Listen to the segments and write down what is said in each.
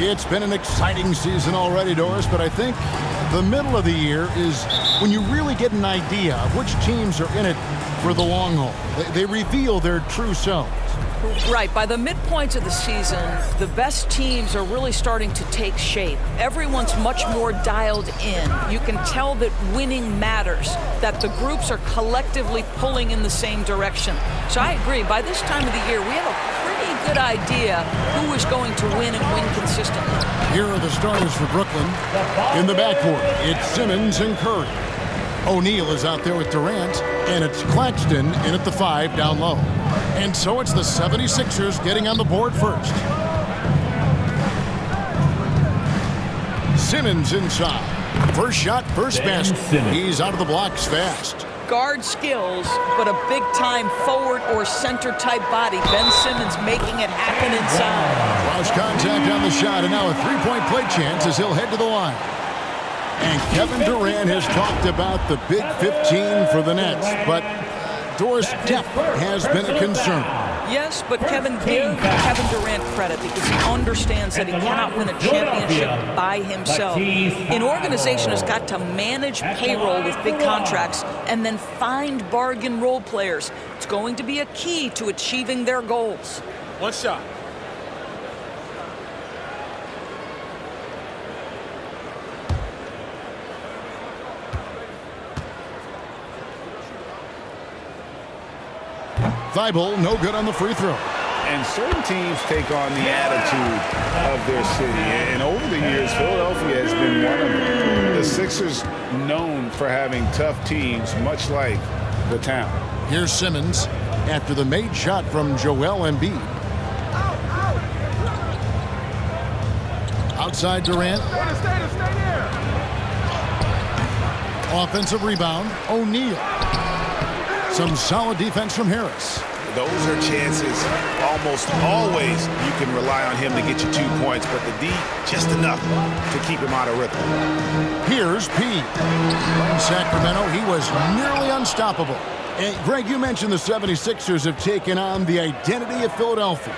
It's been an exciting season already, Doris, but I think the middle of the year is when you really get an idea of which teams are in it for the long haul. They reveal their true selves. Right. By the midpoint of the season, the best teams are really starting to take shape. Everyone's much more dialed in. You can tell that winning matters, that the groups are collectively pulling in the same direction. So I agree. By this time of the year, we have a pretty good idea who is going to win and win consistently. Here are the starters for Brooklyn. In the backcourt, it's Simmons and Curry. O'Neal is out there with Durant, and it's Claxton in at the 5 down low. And so it's the 76ers getting on the board first. Simmons inside. First shot, first basket. He's out of the blocks fast. Guard skills, but a big-time forward or center-type body. Ben Simmons making it happen inside. Cross contact on the shot, and now a three-point play chance as he'll head to the line. And Kevin Durant has talked about the Big 15 for the Nets, but Doris, depth has been a concern. Yes, but Kevin Durant credit because he understands that he cannot win a championship by himself. An organization has got to manage payroll with big contracts and then find bargain role players. It's going to be a key to achieving their goals. One shot. Thibault, no good on the free throw. And certain teams take on the attitude of their city. And over the years, Philadelphia has been one of them. The Sixers known for having tough teams, much like the town. Here's Simmons after the made shot from Joel Embiid. Outside Durant. Offensive rebound, O'Neal. Some solid defense from Harris. Those are chances almost always you can rely on him to get you 2 points, but the D just enough to keep him out of rhythm. Here's P. In Sacramento, he was nearly unstoppable. And Greg, you mentioned the 76ers have taken on the identity of Philadelphia.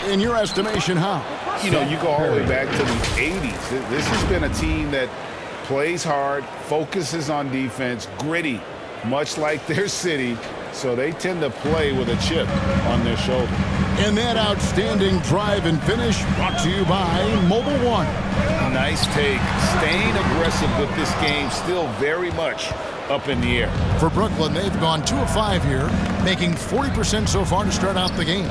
In your estimation, how? You know, you go all the way back to the 80s. This has been a team that plays hard, focuses on defense, gritty, much like their city, so they tend to play with a chip on their shoulder. And that outstanding drive and finish brought to you by Mobile One. Nice take. Staying aggressive with this game, still very much up in the air. For Brooklyn, they've gone 2 of 5 here, making 40% so far to start out the game.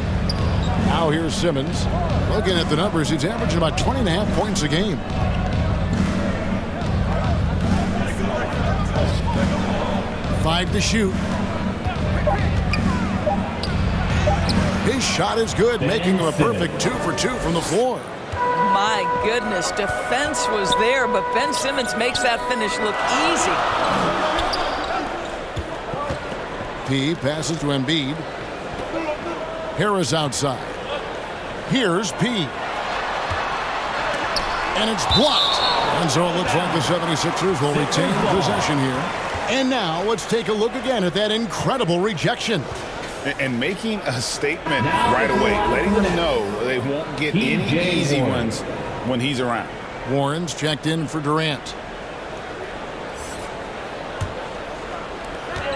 Now here's Simmons. Looking at the numbers, he's averaging about 20.5 points a game. Five to shoot. His shot is good, making him a perfect 2 for 2 from the floor. My goodness, defense was there, but Ben Simmons makes that finish look easy. P passes to Embiid. Harris outside. Here's P. And it's blocked. And so it looks like the 76ers will retain possession here. And now let's take a look again at that incredible rejection. And making a statement right away, letting them know they won't get any easy ones when he's around. Warren's checked in for Durant.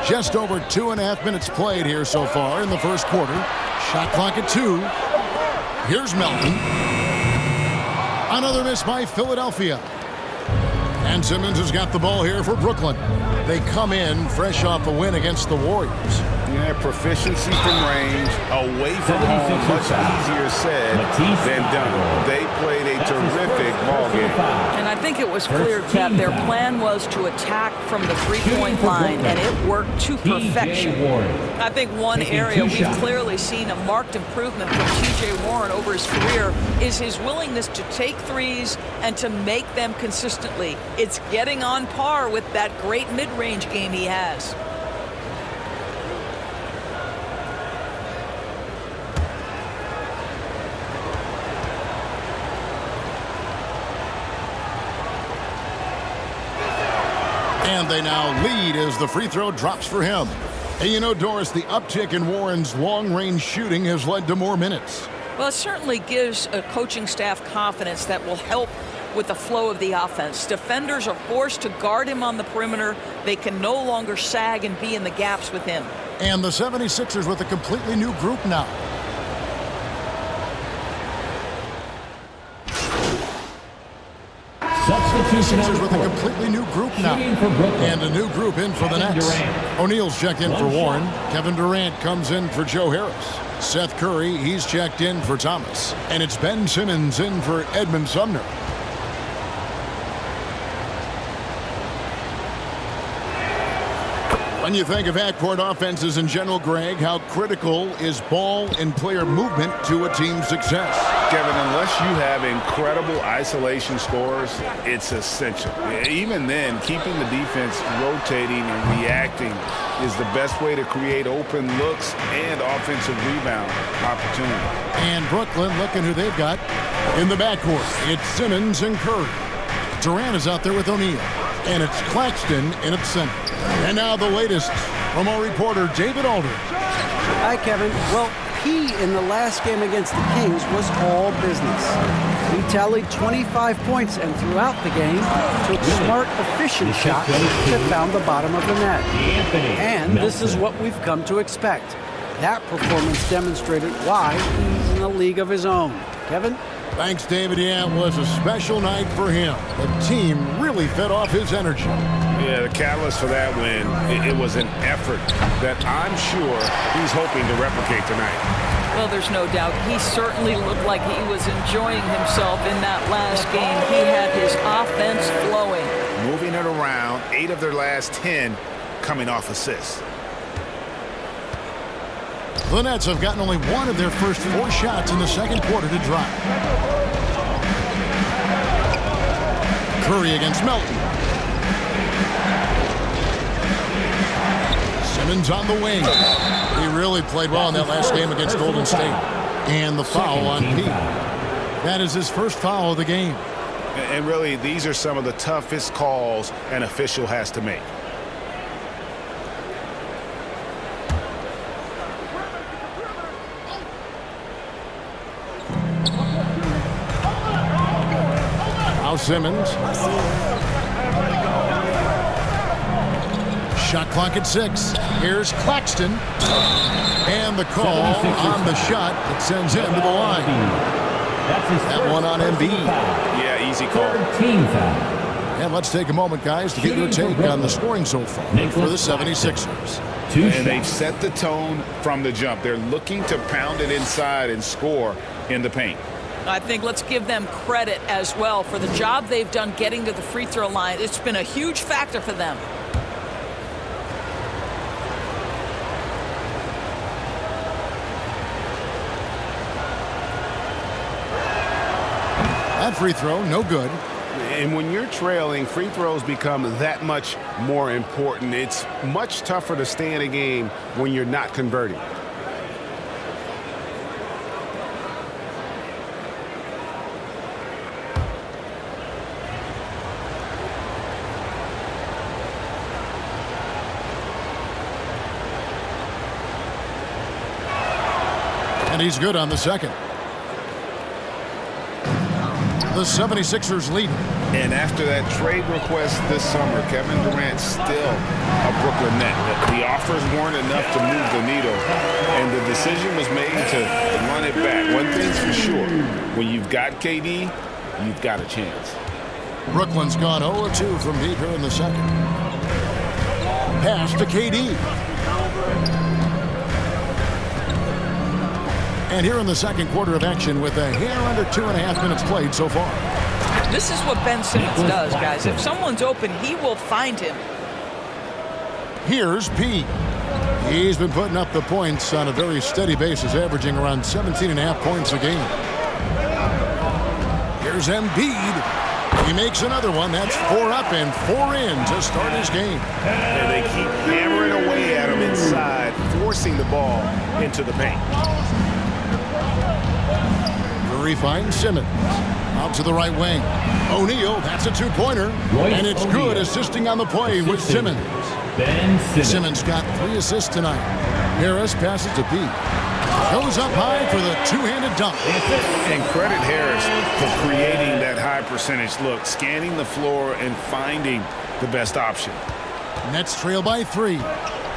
Just over 2.5 minutes played here so far in the first quarter. Shot clock at 2. Here's Melton. Another miss by Philadelphia. And Simmons has got the ball here for Brooklyn. They come in fresh off a win against the Warriors. Yeah, proficiency from range, away from home, much easier said than done. They played a terrific ball game. And I think it was clear that their plan was to attack from the three-point line, and it worked to perfection. I think one area we've clearly seen a marked improvement from T.J. Warren over his career is his willingness to take threes and to make them consistently. It's getting on par with that great mid-range game he has. And they now lead as the free throw drops for him. And you know, Doris, the uptick in Warren's long-range shooting has led to more minutes. Well, it certainly gives a coaching staff confidence that will help with the flow of the offense. Defenders are forced to guard him on the perimeter. They can no longer sag and be in the gaps with him. And the 76ers with a completely new group now. Sixers with a completely new group now. And a new group in for the Nets. O'Neal's checked in for Warren. Kevin Durant comes in for Joe Harris. Seth Curry, he's checked in for Thomas. And it's Ben Simmons in for Edmund Sumner. When you think of half-court offenses in general, Greg, how critical is ball and player movement to a team's success? Kevin, unless you have incredible isolation scores, it's essential. Even then, keeping the defense rotating and reacting is the best way to create open looks and offensive rebound opportunity. And Brooklyn, looking who they've got in the backcourt. It's Simmons and Curry. Durant is out there with O'Neal. And it's Claxton in at center. And now the latest from our reporter, David Aldridge. Hi, Kevin. Well, he in the last game against the Kings was all business. He tallied 25 points and throughout the game took smart, efficient shots that found the bottom of the net. And this is what we've come to expect. That performance demonstrated why he's in a league of his own. Kevin? Thanks, David. Yeah, it was a special night for him. The team really fed off his energy. Yeah, the catalyst for that win, it was an effort that I'm sure he's hoping to replicate tonight. Well, there's no doubt. He certainly looked like he was enjoying himself in that last game. He had his offense flowing. Moving it around, 8 of their last 10 coming off assists. The Nets have gotten only one of their first 4 shots in the second quarter to drop. Curry against Melton. Simmons on the wing. He really played well in that last game against Golden State. And the foul on Pete. That is his first foul of the game. And really, these are some of the toughest calls an official has to make. Simmons. Shot clock at 6. Here's Claxton. And the call on the shot that sends him to the line. That one on Embiid. Yeah, easy call. And let's take a moment, guys, to get your take on the scoring so far for the 76ers. And they've set the tone from the jump. They're looking to pound it inside and score in the paint. I think let's give them credit as well for the job they've done getting to the free throw line. It's been a huge factor for them. That free throw, no good. And when you're trailing, free throws become that much more important. It's much tougher to stay in a game when you're not converting. And he's good on the second. The 76ers lead. And after that trade request this summer, Kevin Durant's still a Brooklyn Net. The offers weren't enough to move the needle, and the decision was made to run it back. One thing's for sure, when you've got KD, you've got a chance. Brooklyn's gone 0-2 from deep here in the second. Pass to KD. And here in the second quarter of action with a hair under 2.5 minutes played so far. This is what Ben Simmons does, guys. If someone's open, he will find him. Here's P. He's been putting up the points on a very steady basis, averaging around 17.5 points a game. Here's Embiid. He makes another one. That's 4 up and 4 in to start his game. And they keep hammering away at him inside, forcing the ball into the paint. Curry finds Simmons. Out to the right wing. O'Neal, that's a 2-pointer. And it's good, assisting on the play with Simmons. Simmons got 3 assists tonight. Harris passes to Pete. Goes up high for the two-handed dunk. And credit Harris for creating that high percentage look, scanning the floor and finding the best option. Nets trail by 3.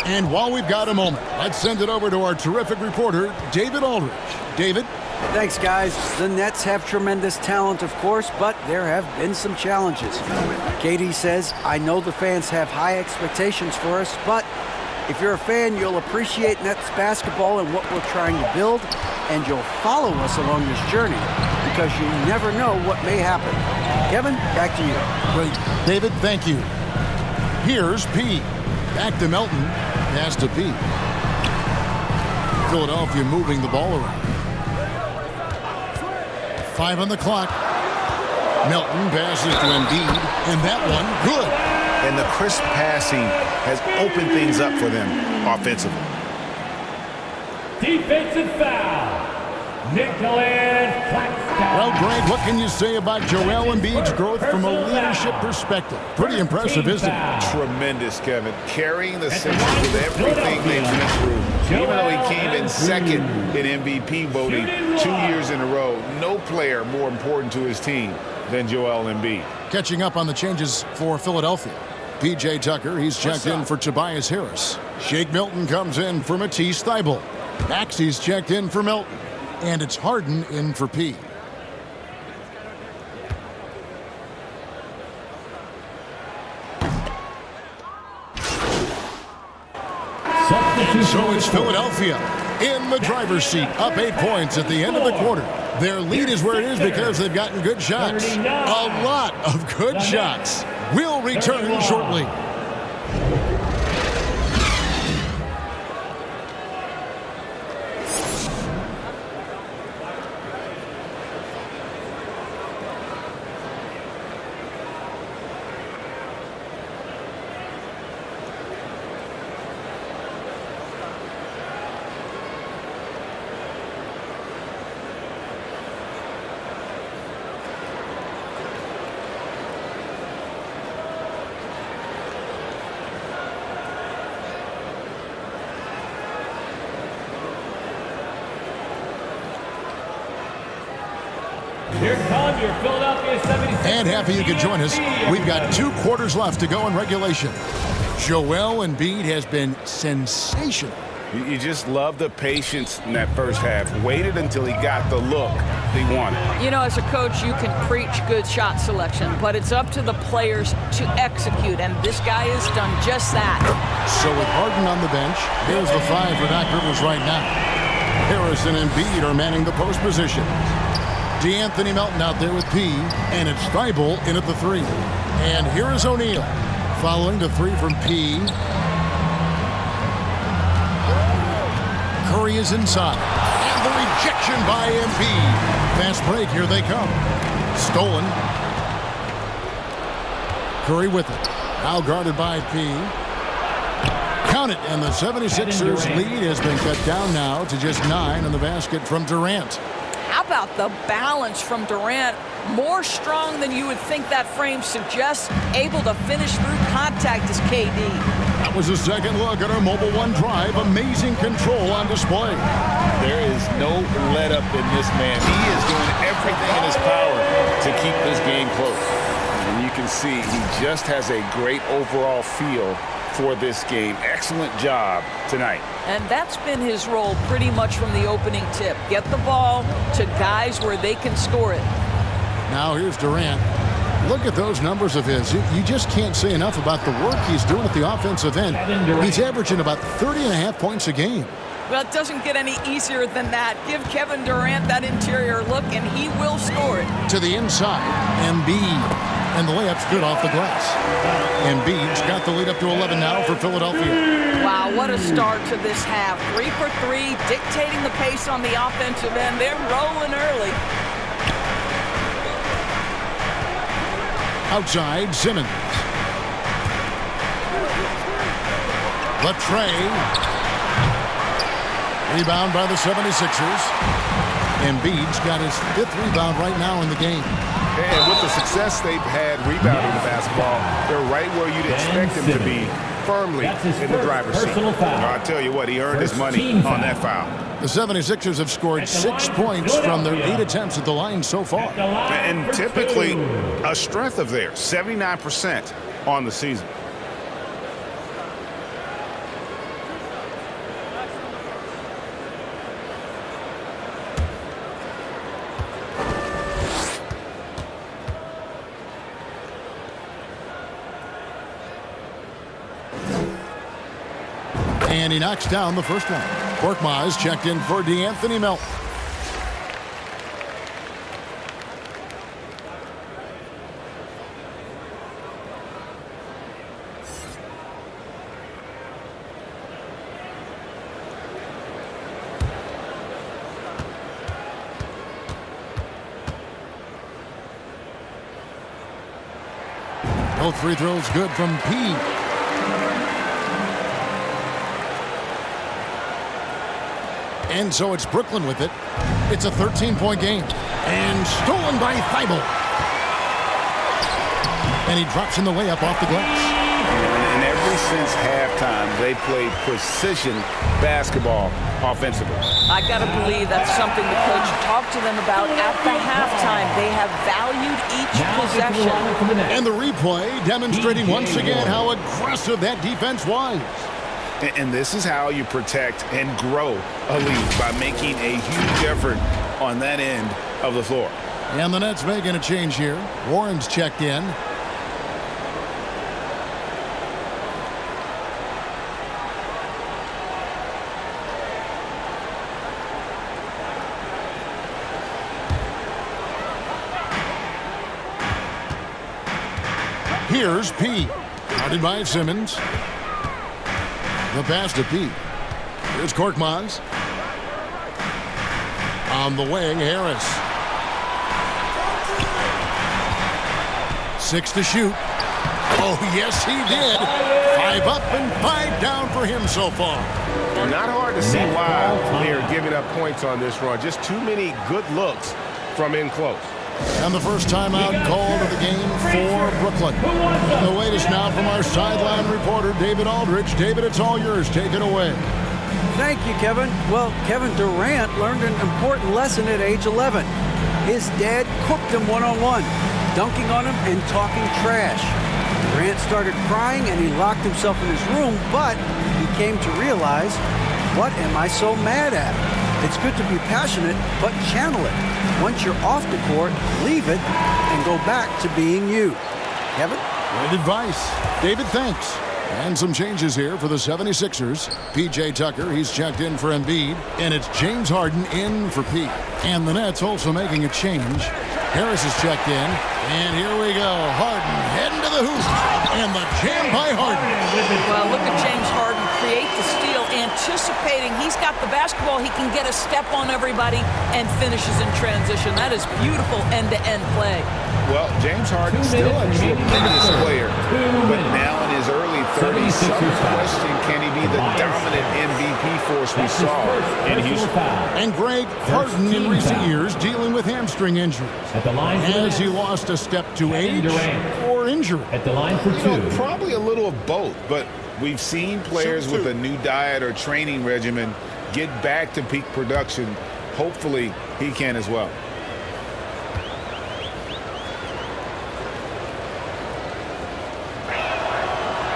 And while we've got a moment, let's send it over to our terrific reporter, David Aldridge. David? Thanks, guys. The Nets have tremendous talent, of course, but there have been some challenges. KD says, I know the fans have high expectations for us, but if you're a fan, you'll appreciate Nets basketball and what we're trying to build, and you'll follow us along this journey because you never know what may happen. Kevin, back to you. Great. David, thank you. Here's P. Back to Melton. Pass to P. Philadelphia moving the ball around. 5 on the clock. Melton passes to Embiid, and that one, good. And the crisp passing has opened things up for them offensively. Defensive foul. Nicholas Claxton. Well, Greg, what can you say about Joel Embiid's growth from a leadership perspective? Pretty impressive, isn't it? Tremendous, Kevin. Carrying the Sixers with everything they went through. Even though he came in second in MVP voting 2 years in a row, no player more important to his team than Joel Embiid. Catching up on the changes for Philadelphia. P.J. Tucker, he's checked in for Tobias Harris. Shake Milton comes in for Matisse Thybulle. Maxey's checked in for Milton. And it's Harden in for P. So it's Philadelphia in the driver's seat, up 8 points at the end of the quarter. Their lead is where it is because they've gotten good shots. A lot of good shots. We'll return shortly. Here come your Philadelphia 76ers. And happy you could join us. We've got 2 quarters left to go in regulation. Joel Embiid has been sensational. You just love the patience in that first half. Waited until he got the look he wanted. You know, as a coach, you can preach good shot selection, but it's up to the players to execute, and this guy has done just that. So with Harden on the bench, here's the 5 for Doc Rivers right now. Harris and Embiid are manning the post position. DeAnthony Melton out there with P, and it's Thybulle in at the 3. And here is O'Neal following the 3 from P. Curry is inside. And the rejection by Embiid. Fast break, here they come. Stolen. Curry with it. Now guarded by P. Count it, and the 76ers lead has been cut down now to just 9 on the basket from Durant. How about the balance from Durant? More strong than you would think that frame suggests. Able to finish through contact is KD. That was a second look at our Mobile One drive. Amazing control on display. There is no let up in this man. He is doing everything in his power to keep this game close. And you can see he just has a great overall feel for this game. Excellent job tonight. And that's been his role pretty much from the opening tip. Get the ball to guys where they can score it. Now here's Durant. Look at those numbers of his. You just can't say enough about the work he's doing at the offensive end. He's averaging about 30.5 points a game. Well, it doesn't get any easier than that. Give Kevin Durant that interior look, and he will score it. To the inside, Embiid. And the layup's good off the glass. Embiid's got the lead up to 11 now for Philadelphia. Wow, what a start to this half. 3 for 3, dictating the pace on the offensive end. They're rolling early. Outside, Simmons. Latrey. Rebound by the 76ers. Embiid's got his 5th rebound right now in the game. And with the success they've had rebounding the basketball, they're right where you'd expect them to be firmly That's his in the first driver's seat. personal foul. I tell you what, he earned his First money team on foul. that foul. The 76ers have scored At the 6 line, points from their 8 Philadelphia. attempts at the line so far. At the line And for typically, 2. a strength of theirs, 79% on the season. And he knocks down the first one. Korkmaz checked in for D'Anthony Melton. Both free throws good from P. And so it's Brooklyn with it. It's a 13-point game. And stolen by Thibault. And he drops in the layup off the glass. And ever since halftime, they played precision basketball offensively. I got to believe that's something the coach talked to them about at the halftime. They have valued each Now to the possession. line for the Nets. And the replay demonstrating DJ once again Warren. how aggressive that defense was. And this is how you protect and grow a lead, by making a huge effort on that end of the floor. And the Nets making a change here. Warren's checked in. Here's P. Guarded by Simmons. The pass to P. Here's Korkmaz. On the wing, Harris. 6 to shoot. Oh, yes, he did. 5 up and 5 down for him so far. Not hard to see why they're giving up points on this run. Just too many good looks from in close. And the first timeout called of the game for Brooklyn. And the latest now from our sideline reporter, David Aldridge. David, it's all yours. Take it away. Thank you, Kevin. Well, Kevin Durant learned an important lesson at age 11. His dad cooked him one-on-one, dunking on him and talking trash. Durant started crying and he locked himself in his room, but he came to realize, what am I so mad at? It's good to be passionate, but channel it. Once you're off the court, leave it and go back to being you. Kevin? Great advice. David, thanks. And some changes here for the 76ers. P.J. Tucker, he's checked in for Embiid. And it's James Harden in for P. And the Nets also making a change. Harris is checked in. And here we go. Harden heading to the hoop. And the jam by Harden. Well, look at James Harden create the steal, anticipating he's got the basketball. He can get a step on everybody and finishes in transition. That is beautiful end-to-end play. Well, James Harden still a tremendous player, but now in his early 30s, some question, can he be the dominant MVP force we saw in Houston? And Greg Harden in recent years dealing with hamstring injuries. At the line for the Has he Nets. lost a step to Kevin age Durant. or injury? At the line for 2. Probably a little of both, but we've seen players with a new diet or training regimen get back to peak production. Hopefully, he can as well.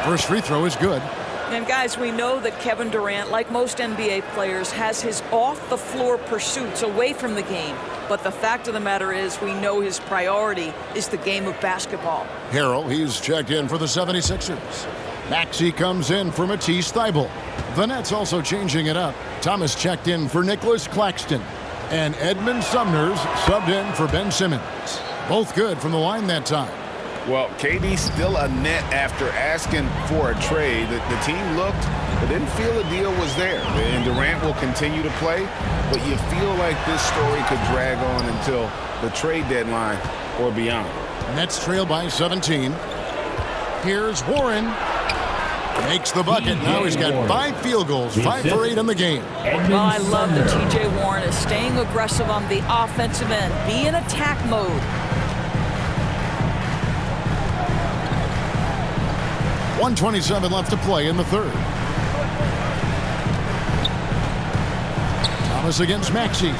First free throw is good. And guys, we know that Kevin Durant, like most NBA players, has his off-the-floor pursuits away from the game. But the fact of the matter is, we know his priority is the game of basketball. Harrell, he's checked in for the 76ers. Maxey comes in for Matisse Thybulle. The Nets also changing it up. Thomas checked in for Nicholas Claxton. And Edmund Sumner's subbed in for Ben Simmons. Both good from the line that time. Well, KD still a net after asking for a trade. The team looked but didn't feel the deal was there. And Durant will continue to play, but you feel like this story could drag on until the trade deadline or beyond. Nets trail by 17. Here's Warren. Makes the bucket. Now he's got 5 field goals, 5 for 8 in the game. Well, I love that T.J. Warren is staying aggressive on the offensive end. Be in attack mode. 1:27 left to play in the third. Thomas against Maxey.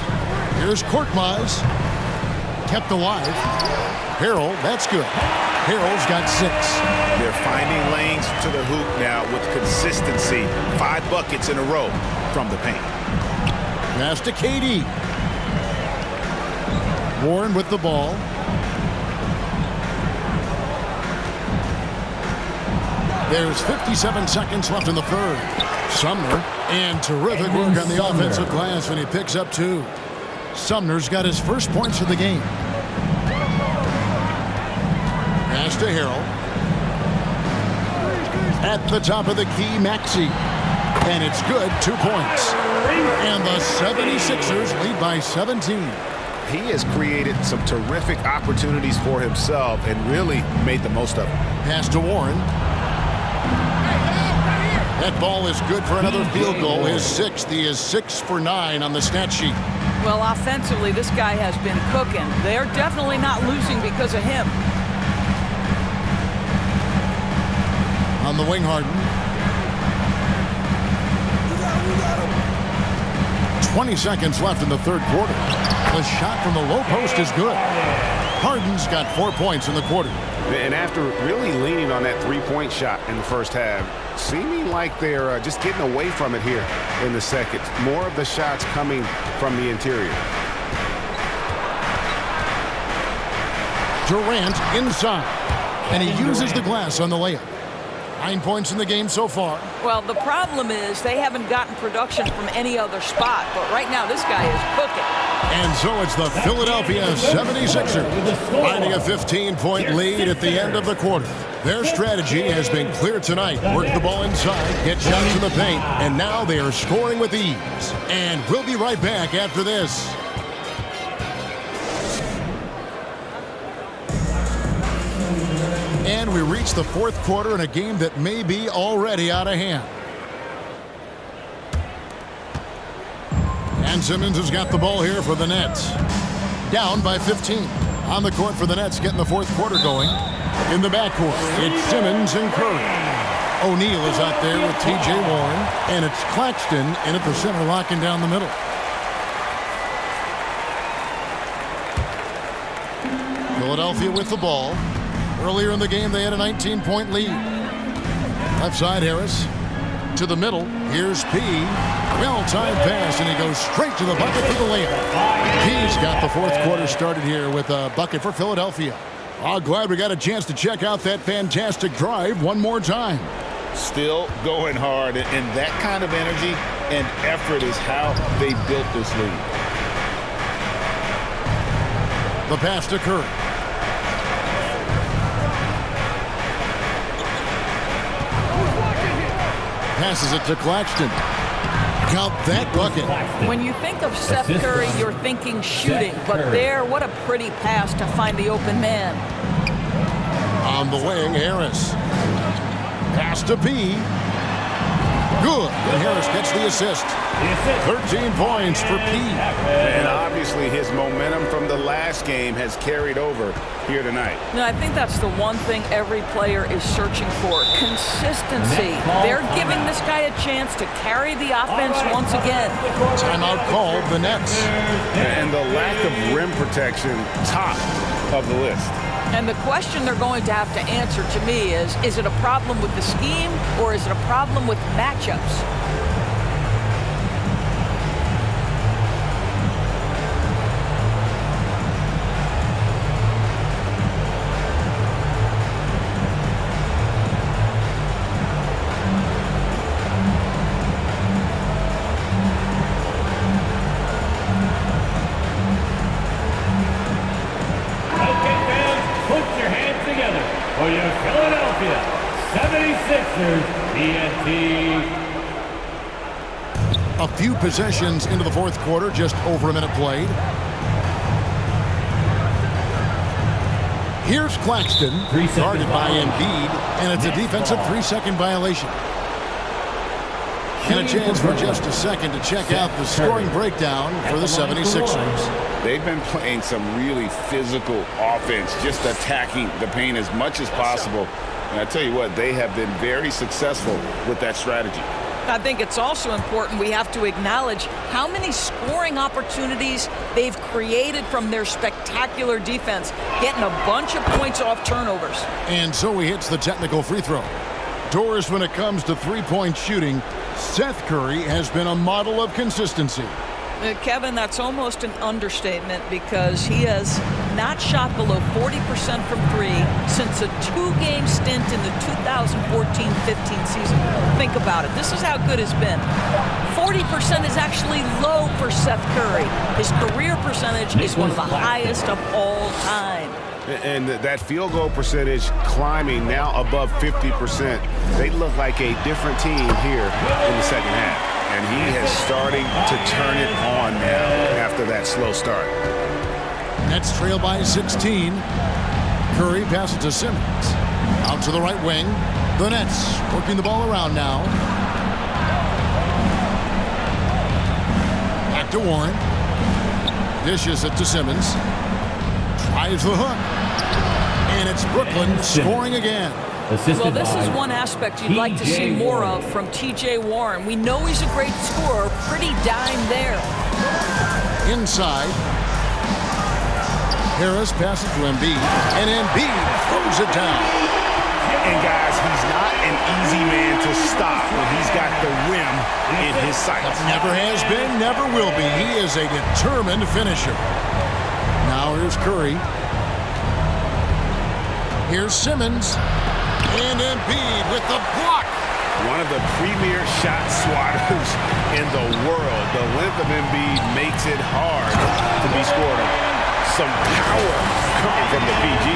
Here's Korkmaz. Kept alive. Harrell, that's good. Harrell's got 6. They're finding lanes to the hoop now with consistency. 5 buckets in a row from the paint. Pass to KD. Warren with the ball. There's 57 seconds left in the third. Sumner, and terrific work on the offensive glass when he picks up 2. Sumner's got his first points of the game. Pass to Harrell. At the top of the key, Maxey. And it's good, 2 points. And the 76ers lead by 17. He has created some terrific opportunities for himself and really made the most of it. Pass to Warren. That ball is good for another field goal. His 6th. He is 6 for 9 on the stat sheet. Well, offensively, this guy has been cooking. They're definitely not losing because of him. On the wing, Harden. 20 seconds left in the third quarter. The shot from the low post is good. Harden's got 4 points in the quarter. And after really leaning on that three-point shot in the first half, seeming like they're just getting away from it here in the second. More of the shots coming from the interior. Durant inside. And he uses the glass on the layup. 9 points in the game so far. Well, the problem is they haven't gotten production from any other spot. But right now, this guy is cooking. And so it's the Philadelphia 76ers finding a 15-point lead at the end of the quarter. Their strategy has been clear tonight. Work the ball inside, get shots in the paint, and now they are scoring with ease. And we'll be right back after this. And we reach the fourth quarter in a game that may be already out of hand. And Simmons has got the ball here for the Nets. Down by 15. On the court for the Nets, getting the fourth quarter going. In the backcourt, it's Simmons and Curry. O'Neal is out there with T.J. Warren. And it's Claxton in at the center, locking down the middle. Philadelphia with the ball. Earlier in the game, they had a 19-point lead. Left side, Harris. To the middle. Here's P. Well-timed pass, and he goes straight to the bucket for the layup. P's got the fourth quarter started here with a bucket for Philadelphia. Oh, glad we got a chance to check out that fantastic drive one more time. Still going hard, and that kind of energy and effort is how they built this lead. The pass to Curry. Passes it to Claxton. Count that bucket. When you think of Seth Curry, you're thinking shooting. But there, what a pretty pass to find the open man. On the wing, Harris. Pass to P. Good. And Harris gets the assist. 13 points for P. And obviously his momentum from the last game has carried over here tonight. No, I think that's the one thing every player is searching for. Consistency. They're giving this guy a chance to carry the offense once again. Timeout called, the Nets. And the lack of rim protection, top of the list. And the question they're going to have to answer to me is it a problem with the scheme or is it a problem with matchups? For your Philadelphia 76ers, TNT. A few possessions into the fourth quarter, just over a minute played. Here's Claxton, guarded by Embiid, and it's a defensive 3-second violation. And a chance for just a second to check out the scoring breakdown for the 76ers. They've been playing some really physical offense, just attacking the paint as much as possible. And I tell you what, they have been very successful with that strategy. I think it's also important we have to acknowledge how many scoring opportunities they've created from their spectacular defense, getting a bunch of points off turnovers. And so he hits the technical free throw. Doors when it comes to three-point shooting, Seth Curry has been a model of consistency. Kevin, that's almost an understatement because he has not shot below 40% from three since a two-game stint in the 2014-15 season. Think about it. This is how good it's been. 40% is actually low for Seth Curry. His career percentage is one of the highest of all time. And that field goal percentage climbing now above 50%. They look like a different team here in the second half. And he is starting to turn it on now after that slow start. Nets trail by 16. Curry passes to Simmons. Out to the right wing. The Nets working the ball around now. Back to Warren. Dishes it to Simmons. Tries the hook. And it's Brooklyn scoring again. Well, this is one aspect you'd like to see more of from T.J. Warren. We know he's a great scorer, pretty dime there. Inside. Harris passes to Embiid, and Embiid throws it down. And guys, he's not an easy man to stop when he's got the rim in his sights. Never has been, never will be. He is a determined finisher. Now here's Curry. Here's Simmons. And Embiid with the block. One of the premier shot swatters in the world. The length of Embiid makes it hard to be scored on. Some power coming from the PG.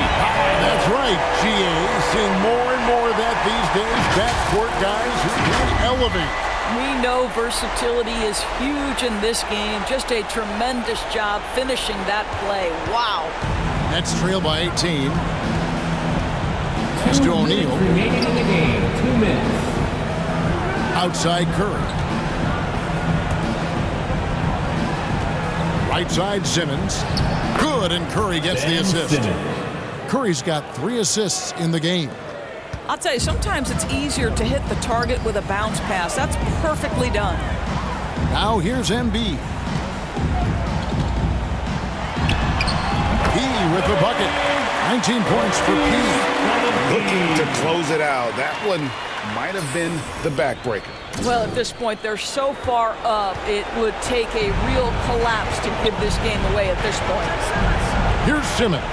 That's right, GA. Seeing more and more of that these days. Backcourt guys who really elevate. We know versatility is huge in this game. Just a tremendous job finishing that play. Wow. Nets trail by 18. Pass to O'Neal. Remaining in the game, 2 minutes. Outside Curry. Right side Simmons. Good, and Curry gets the assist. Curry's got 3 assists in the game. I'll tell you, sometimes it's easier to hit the target with a bounce pass. That's perfectly done. Now here's Embiid. P with the bucket. 19 points for P. Looking to close it out. That one might have been the backbreaker. Well, at this point, they're so far up, it would take a real collapse to give this game away at this point. Here's Simmons.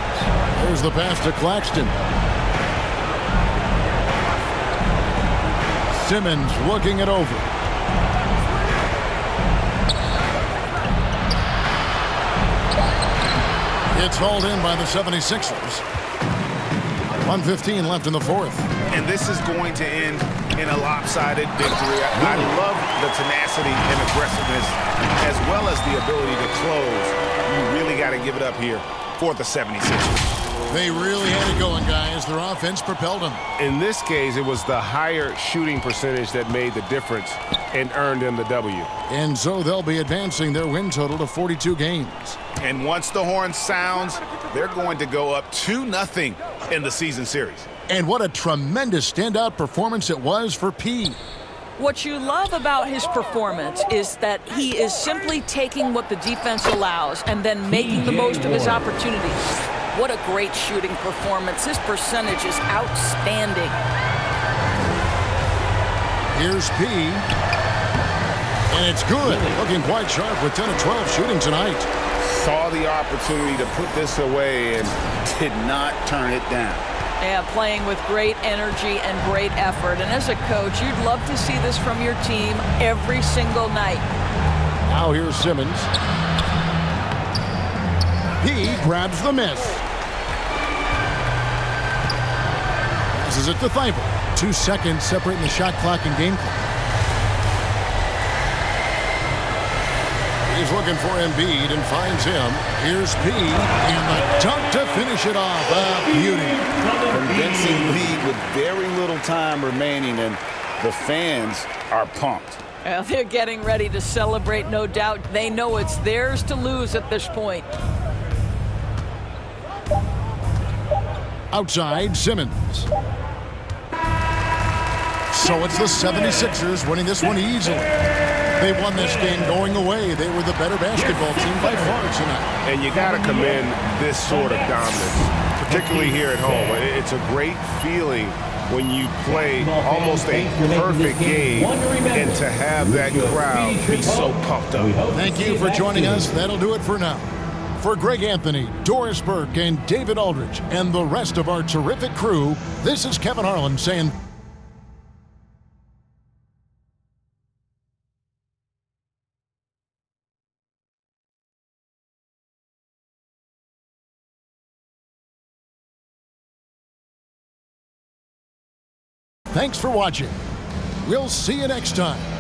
There's the pass to Claxton. Simmons looking it over. It's hauled in by the 76ers. 1:15 left in the fourth. And this is going to end in a lopsided victory. I love the tenacity and aggressiveness as well as the ability to close. You really got to give it up here for the 76ers. They really had it going, guys. Their offense propelled them. In this case, it was the higher shooting percentage that made the difference and earned them the W. And so they'll be advancing their win total to 42 games. And once the horn sounds, they're going to go up 2-0 in the season series. And what a tremendous standout performance it was for P. What you love about his performance is that he is simply taking what the defense allows and then making the most of his opportunities. What a great shooting performance. His percentage is outstanding. Here's P. And it's good. Looking quite sharp with 10 of 12 shooting tonight. Saw the opportunity to put this away and did not turn it down. Yeah, playing with great energy and great effort. And as a coach, you'd love to see this from your team every single night. Now here's Simmons. He grabs the miss. Passes it to Thibault. 2 seconds separating the shot clock and game clock. He's looking for Embiid and finds him. Here's P. And the dunk to finish it off. A beauty. Convincing lead with very little time remaining, and the fans are pumped. Well, they're getting ready to celebrate, no doubt. They know it's theirs to lose at this point. Outside, Simmons. So it's the 76ers winning this one easily. They won this game going away. They were the better basketball team by far tonight. And you got to commend this sort of dominance, particularly here at home. It's a great feeling when you play almost a perfect game and to have that crowd be so pumped up. Thank you for joining us. That'll do it for now. For Greg Anthony, Doris Burke, and David Aldridge, and the rest of our terrific crew, this is Kevin Harlan saying... Thanks for watching. We'll see you next time.